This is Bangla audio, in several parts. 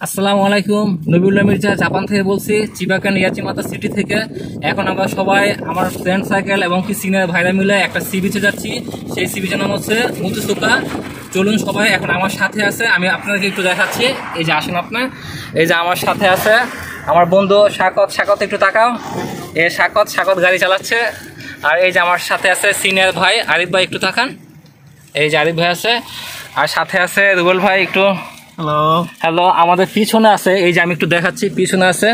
আসসালামু আলাইকুম। নবিউল্লাহ মির্জা জাপান থেকে বলছি, চিবাকান ইয়াচিমাতা সিটি থেকে। এখন আমরা সবাই আমার ফ্রেন্ড সার্কেল এবং কি সিনিয়র ভাইরা মিলে একটা সি বিচে যাচ্ছি। সেই সি বিচের নাম হচ্ছে মুতুসুকা। চলুন সবাই, এখন আমার সাথে আছে, আমি আপনাদেরকে একটু দেখাচ্ছি। এই যে আসেন আপনার, এই যে আমার সাথে আছে আমার বন্ধু সাকত একটু তাকাও। এই সাকত গাড়ি চালাচ্ছে। আর এই যে আমার সাথে আছে সিনিয়র ভাই আরিফ ভাই, একটু তাকান। এই যে আরিফ ভাই আছে, আর সাথে আছে রুবেল ভাই, একটু হ্যালো। আমাদের পিছনে আছে, এই যে আমি একটু দেখাচ্ছি, পিছনে আছে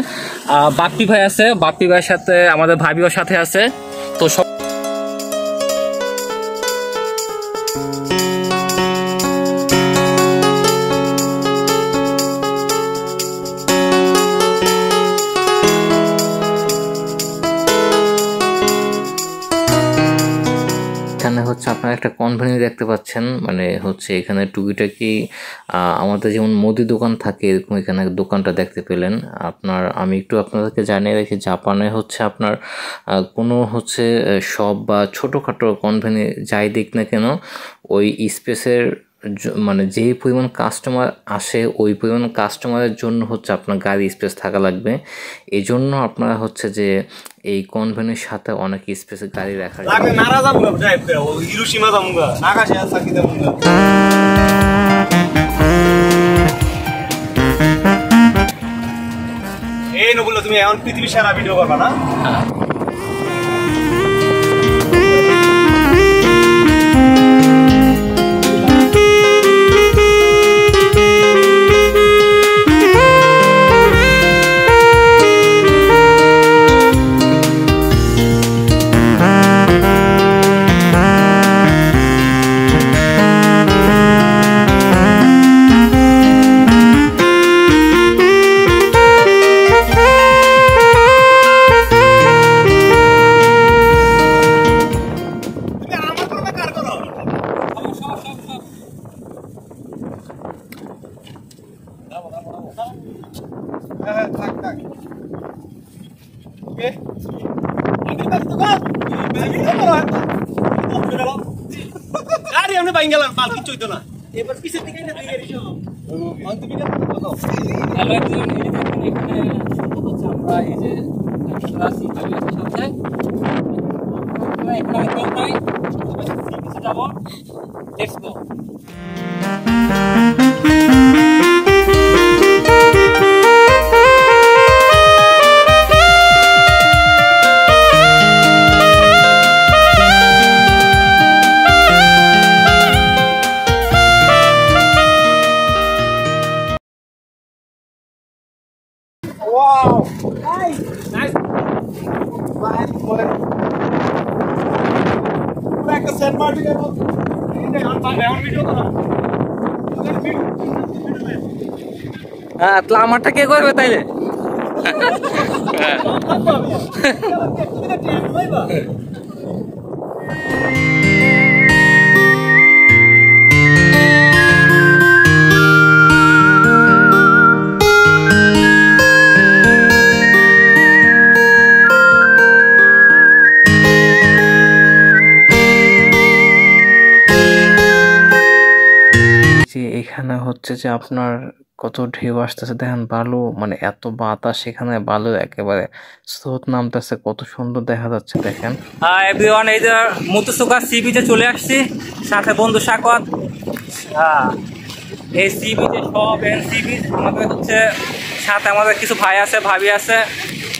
বাপ্পি ভাই আছে। বাপ্পি ভাইয়ের সাথে আমাদের ভাবিও সাথে আছে। তো সব এখানে হচ্ছে আপনারা একটা কনভেনিউ দেখতে পাচ্ছেন, মানে হচ্ছে এখানে টুকিটাকি আমাদের যেমন মুদি দোকান থাকে এরকম এখানে দোকানটা দেখতে পেলেন আপনার। আমি একটু আপনাদেরকে জানিয়ে রাখি, জাপানে হচ্ছে আপনার কোনো হচ্ছে শপ বা ছোটোখাটো কনভেনি যাই দিক না কেন, ওই স্পেসের মানে যেই পরিমাণ কাস্টমার আসে ওই পরিমাণ কাস্টমারের জন্য হচ্ছে আপনার গাড়ি স্পেস থাকা লাগবে। এই জন্য আপনারা হচ্ছে যে এই কনভেনের সাথে অনেক স্পেসে গাড়ি রাখার এই নবুল্লাহ, তুমি এখন পৃথিবী সারা ভিডিও করবা না? Let's go. Wow! Nice! Nice! একটা সেট মার্টি গেল। হ্যাঁ, তাহলে আমারটা কে করবে তাইলে? এখানে হচ্ছে যে আপনার কত ঢেউ আসতেছে দেখেন, বালু মানে এত বাতাস, সেখানে বালু একেবারে স্রোত নামতেছে, কত সুন্দর দেখা যাচ্ছে দেখেন। হ্যাঁ এভরিওয়ান, এই যে মুতুসুকা সি বিচে চলে আসছি, সাথে বন্ধু সাকত। হ্যাঁ, এই সি বিচে সব সি বিচ আমাদের হচ্ছে, সাথে আমাদের কিছু ভাই আছে ভাবি আছে।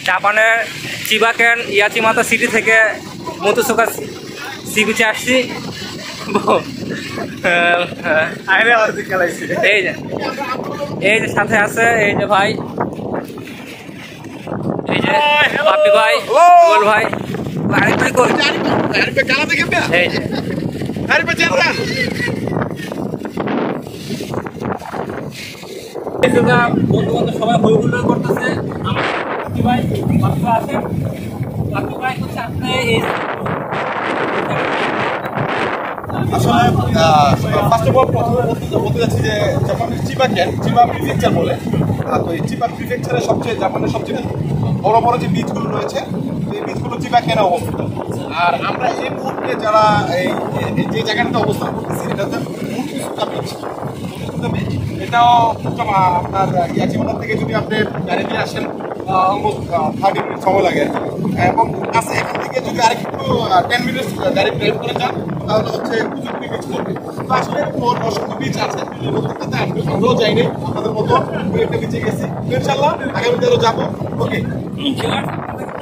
জাপানের চিবাকেন ইয়াচিমাতা সিটি থেকে মুতুসুকা সি বিচে আসছি। এই যে সাথে আছে এই যে ভাই, এই যে বাপ্পি ভাই, গোল ভাই, আরেক ভাই কই? এই যে বন্ধু বান্ধব সবাই হই হুল্লোড় করতেছে। আমার বাপ্পি ভাই আছে, বাপ্পি ভাই হচ্ছে আপনি ফার্স্ট অফ অল বলতে যাচ্ছি যে জাপানের চিবা প্রিফেকচার বলে। তো এই চিবা প্রিফেকচারের জাপানের সবচেয়ে বড় বড় যে বিচগুলো রয়েছে, এই বিচগুলো চিবা কেনা অবস্থিত। আর আমরা এই মুহূর্তে যারা এই যে জায়গাটাতে অবস্থান করতেছি, এটা হচ্ছে মুতুসুকা বিচ। এটাও আপনার ইয়াচিমাদার থেকে যদি আপনি গাড়ি দিয়ে আসেন অলমোস্ট 30 মিনিট সময় লাগে এবং কাছে এখান থেকে যদি আরেকটু 10 মিনিট গাড়ি ড্রাইভ করে যান তাহলে হচ্ছে প্রযুক্তি বিচ করবে। তো আসলে অসংখ্য বিচ আছে, প্রত্যেকটাতে আমরাও যাইনি, আপনাদের মতো একটা বিচে গেছি। তো ইনশাল্লাহ আগামীতে আরও যাবো। ওকে,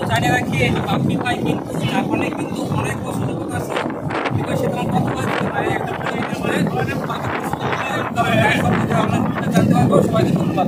জানিয়ে রাখি এই পাখি ভাই কিন্তু জাপানে কিন্তু অনেক পছন্দ করতেছে, বিকজ সেটা কথা বলতে পারে একটা জানতে পারবো। সবাইকে ধন্যবাদ।